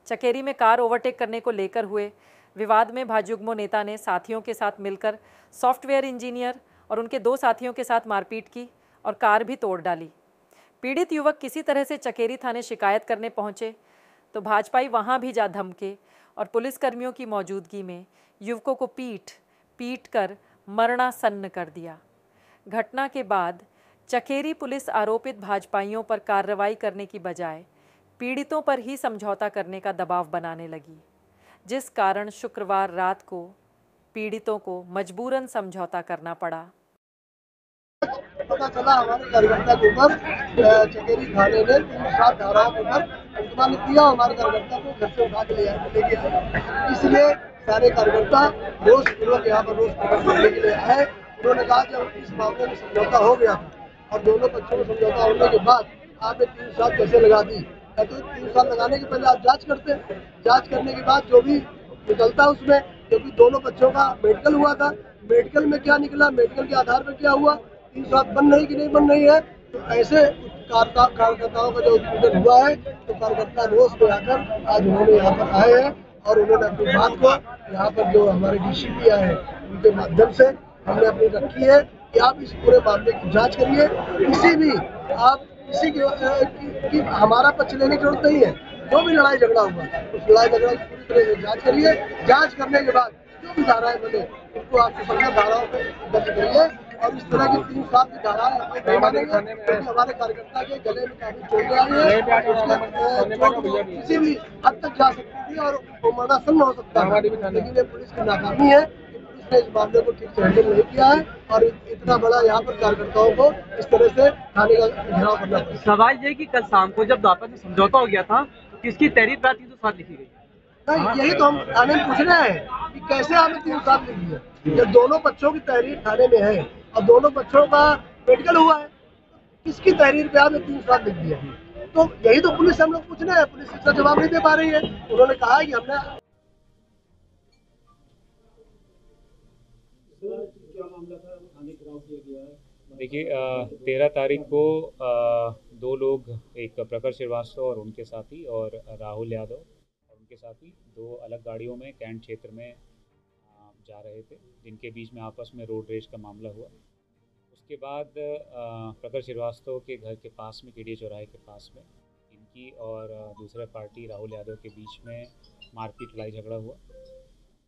चकेरी में car overtake करने को लेकर हुए विवाद में भाजयुमो नेता ने साथियों के साथ मिलकर सॉफ्टवेयर इंजीनियर और उनके 2 साथियों के साथ मारपीट की और कार भी तोड़ डाली। पीड़ित युवक किसी तरह से चकेरी थाने शिकायत करने पहुंचे तो भाजपाई वहां भी जा धमके और पुलिसकर्मियों की मौजूदगी में युवकों को पीट कर मरणासन्न कर दिया। घटना के बाद चकेरी पुलिस आरोपित भाजपाइयों पर कार्रवाई करने की बजाय पीड़ितों पर ही समझौता करने का दबाव बनाने लगी, जिस कारण शुक्रवार रात को पीड़ितों को मजबूरन समझौता करना पड़ा। पता चला हमारे कार्यकर्ता के ऊपर चकेरी थाने ने 7 धाराओं के ऊपर मुकदमा किया। हमारे कार्यकर्ता को घर से उठा के लेके आए। इसलिए सारे कार्यकर्ता रोष पूर्वक यहाँ पर रोष प्रकट करने के लिए आए। उन्होंने कहा कि इस मामले में समझौता हो गया था और दोनों पक्षों में समझौता होने के बाद आपने 3 साल कैसे लगा दी? तो 3 साल लगाने के पहले आप जांच करते, जांच करने के बाद जो भी निकलता उसमें, क्योंकि दोनों पक्षों का मेडिकल हुआ था, मेडिकल में क्या निकला, मेडिकल के आधार पर क्या हुआ, 3 साल बन रही कि नहीं बन रही है। तो ऐसे कार्यकर्ताओं का जो उत्पीड़न हुआ है, तो कार्यकर्ता रोष में आकर आज उन्होंने यहाँ पर आए हैं और उन्होंने अपनी बात को यहाँ पर जो हमारे डीसीपी आए हैं उनके माध्यम से हमने अपनी रखी है कि आप इस पूरे मामले की जांच करिए। किसी भी आप किसी की हमारा पक्ष लेने की जरूरत नहीं है। जो भी लड़ाई झगड़ा हुआ उस लड़ाई झगड़ा की पूरी तरह से जांच करिए। जांच करने के बाद जो भी धाराएं बने उनको आप संबंधित धाराओं पे दर्ज करिए और इस तरह की 3 साल की धाराएं नहीं मानेंगे, क्योंकि हमारे कार्यकर्ता के गले में काफी चोटें आई है। चोट किसी भी हद तक जा सकती थी और वो मरणासन्न हो सकता है, लेकिन ये पुलिस की नाकामी है। ने इस मामले को ठीक से हैंडल नहीं किया है और इतना बड़ा यहाँ पर कार्यकर्ताओं को इस तरह से थाने का घेराव करना पड़ा। सवाल ये कि कल शाम को जब आपस में समझौता हो गया था तो किसकी तहरीर प्राप्त की तो साथ लिखी गई? नहीं, यही तो हम थाने में पूछ रहे हैं कि कैसे आपने 3 साल लिख दिया जब दोनों पक्षों की तहरीर थाने में है और दोनों पक्षों का मेडिकल हुआ है। किसकी तहरीर पे आपने 3 साल लिख दिया? तो यही तो पुलिस हम लोग पूछ रहे हैं। पुलिस इसका जवाब नहीं दे पा रही है। उन्होंने कहा कि हमने देखिए 13 तारीख को 2 लोग, एक प्रखर श्रीवास्तव और उनके साथी और राहुल यादव और उनके साथी 2 अलग गाड़ियों में कैंट क्षेत्र में जा रहे थे, जिनके बीच में आपस में रोड रेज का मामला हुआ। उसके बाद प्रखर श्रीवास्तव के घर के पास में, केडिया चौराहे के पास में, इनकी और दूसरे पार्टी राहुल यादव के बीच में मारपीट लड़ाई झगड़ा हुआ।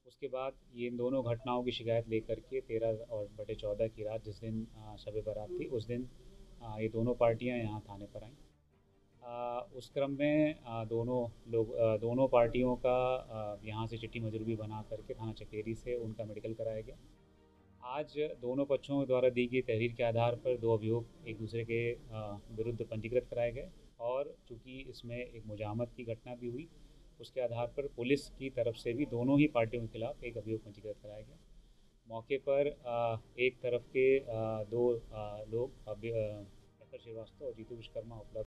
उसके बाद ये इन दोनों घटनाओं की शिकायत लेकर के 13/14 की रात, जिस दिन शब बारात थी, उस दिन ये दोनों पार्टियां यहाँ थाने पर आईं। उस क्रम में दोनों पार्टियों का यहाँ से चिट्ठी मजरूबी बना करके थाना चकेरी से उनका मेडिकल कराया गया। आज दोनों पक्षों द्वारा दी गई तहरीर के आधार पर 2 अभियोग एक दूसरे के विरुद्ध पंजीकृत कराए गए और चूँकि इसमें एक मुजाहमत की घटना भी हुई, उसके आधार पर पुलिस की तरफ से भी दोनों ही पार्टियों के खिलाफ एक अभियोग पंजीकृत कराया गया। मौके पर एक तरफ के 2 लोग, प्रखर श्रीवास्तव और जीतू विश्वकर्मा, उपलब्ध